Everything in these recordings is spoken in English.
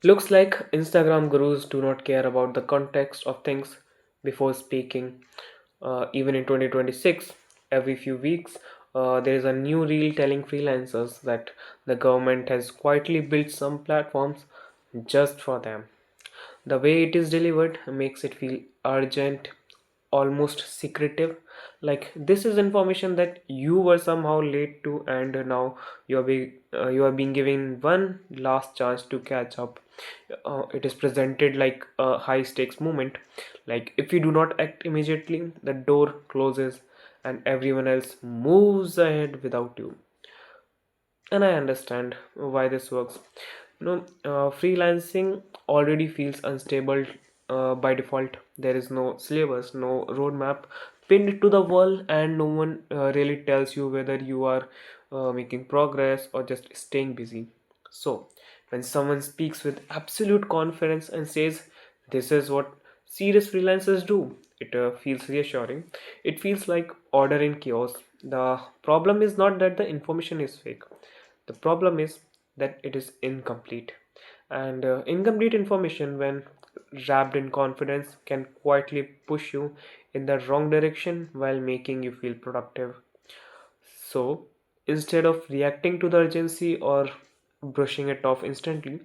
Looks like Instagram gurus do not care about the context of things before speaking. Even in 2026, every few weeks, there is a new reel telling freelancers that the government has quietly built some platforms just for them. The way it is delivered makes it feel urgent, almost secretive. Like this is information that you were somehow late to, and now you are being given one last chance to catch up. It is presented like a high stakes moment. Like if you do not act immediately, the door closes and everyone else moves ahead without you. And I understand why this works. Freelancing already feels unstable by default. There is no syllabus, no roadmap pinned to the wall, and no one really tells you whether you are making progress or just staying busy. So when someone speaks with absolute confidence and says this is what serious freelancers do, it feels reassuring. It feels like order in chaos. The problem is not that the information is fake. The problem is that it is incomplete. And incomplete information, when wrapped in confidence, can quietly push you in the wrong direction while making you feel productive. So instead of reacting to the urgency or brushing it off instantly,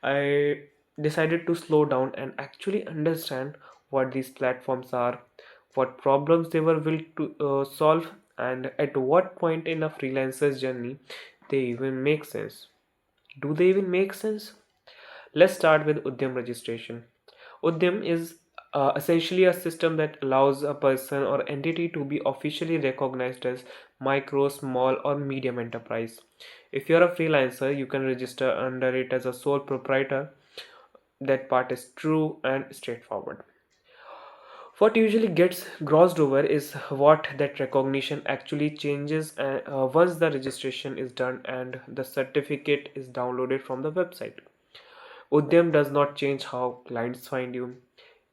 I decided to slow down and actually understand what these platforms are, what problems they were built to solve, and at what point in a freelancer's journey they even make sense. Do they even make sense? Let's start with Udyam registration. Udyam is essentially a system that allows a person or entity to be officially recognized as micro, small, or medium enterprise. If you're a freelancer, you can register under it as a sole proprietor. That part is true and straightforward. What usually gets glossed over is what that recognition actually changes once the registration is done and the certificate is downloaded from the website. Udyam does not change how clients find you.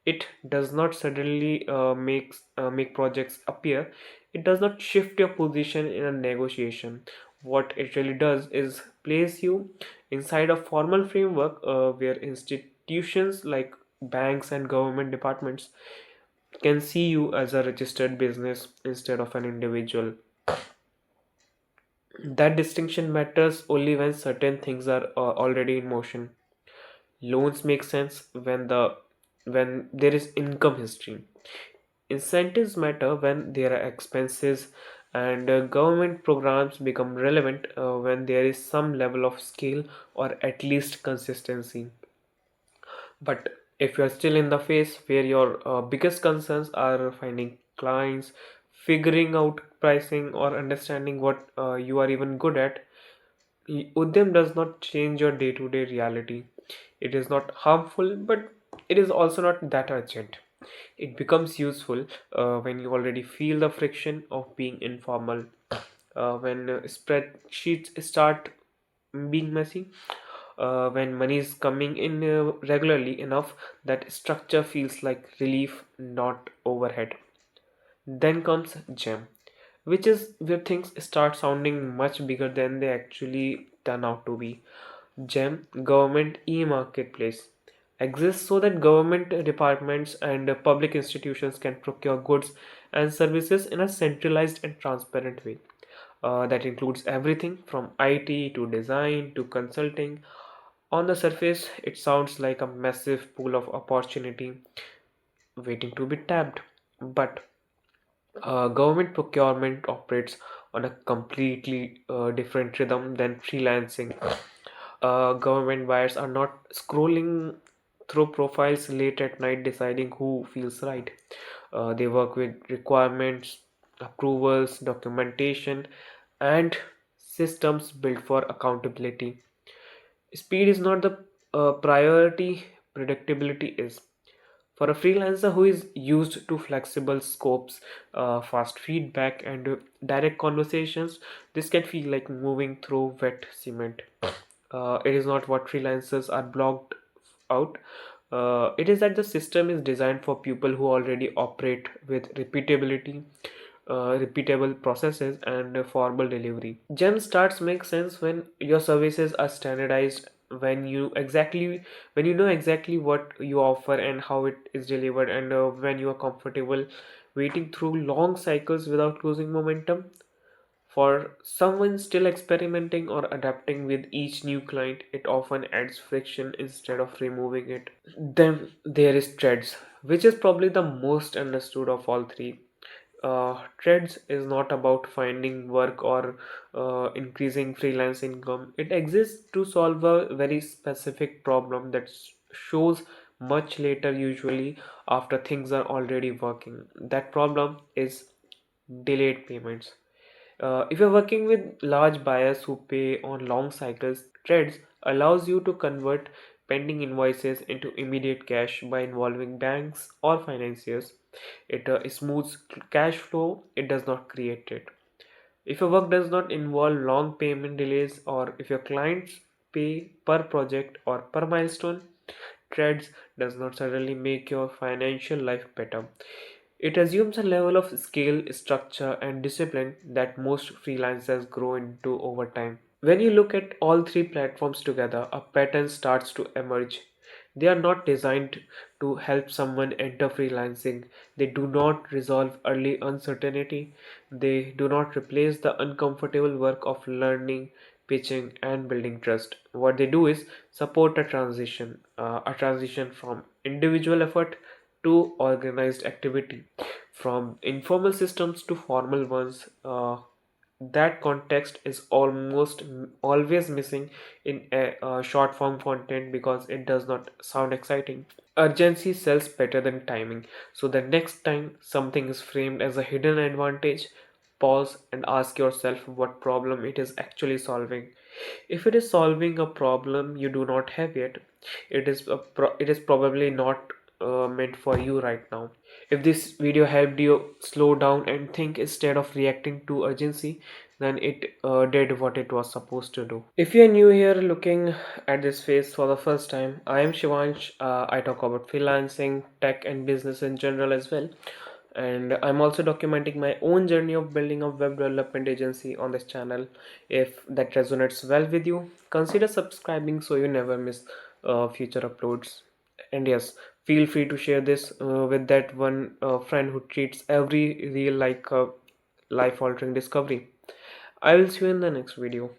It does not suddenly make projects appear. It does not shift your position in a negotiation. What it really does is place you inside a formal framework where institutions like banks and government departments can see you as a registered business instead of an individual. That distinction matters only when certain things are already in motion. Loans make sense when there is income history. Incentives matter when there are expenses, and government programs become relevant when there is some level of scale or at least consistency. But if you're still in the phase where your biggest concerns are finding clients, figuring out pricing, or understanding what you are even good at, Udyam does not change your day to day reality. It is not harmful, but it is also not that urgent. It becomes useful when you already feel the friction of being informal, when spreadsheets start being messy, when money is coming in regularly enough that structure feels like relief, not overhead. Then comes gem, which is where things start sounding much bigger than they actually turn out to be. GEM, Government e-marketplace, exists so that government departments and public institutions can procure goods and services in a centralized and transparent way. That includes everything from IT to design to consulting. On the surface, it sounds like a massive pool of opportunity waiting to be tapped. But government procurement operates on a completely different rhythm than freelancing. Government buyers are not scrolling through profiles late at night deciding who feels right. They work with requirements, approvals, documentation, and systems built for accountability. Speed is not the priority, predictability is. For a freelancer who is used to flexible scopes, fast feedback, and direct conversations, this can feel like moving through wet cement. It is not what freelancers are blocked out. It is that the system is designed for people who already operate with repeatable processes, and formal delivery. Gem starts make sense when your services are standardized when you exactly when you know exactly what you offer and how it is delivered, and when you are comfortable waiting through long cycles without losing momentum. For someone still experimenting or adapting with each new client, it often adds friction instead of removing it. Then there is threads, which is probably the most understood of all three. Threads is not about finding work or increasing freelance income. It exists to solve a very specific problem that shows much later, usually after things are already working. That problem is delayed payments. If you're working with large buyers who pay on long cycles, Threads allows you to convert pending invoices into immediate cash by involving banks or financiers. It smooths cash flow, it does not create it. If your work does not involve long payment delays, or if your clients pay per project or per milestone, Threads does not suddenly make your financial life better. It assumes a level of scale, structure, and discipline that most freelancers grow into over time. When you look at all three platforms together, a pattern starts to emerge. They are not designed to help someone enter freelancing. They do not resolve early uncertainty. They do not replace the uncomfortable work of learning, pitching, and building trust. What they do is support a transition from individual effort to organized activity, from informal systems to formal ones. That context is almost always missing in short form content because it does not sound exciting. Urgency sells better than timing. So the next time something is framed as a hidden advantage, pause and ask yourself what problem it is actually solving. If it is solving a problem you do not have yet, it is probably not meant for you right now. If this video helped you slow down and think instead of reacting to urgency, then it did what it was supposed to do. If you're new here looking at this phase for the first time, I am Shivansh. I talk about freelancing, tech, and business in general as well. And I'm also documenting my own journey of building a web development agency on this channel. If that resonates well with you, consider subscribing so you never miss future uploads. And yes, feel free to share this with that one friend who treats every reel like a life altering discovery. I will see you in the next video.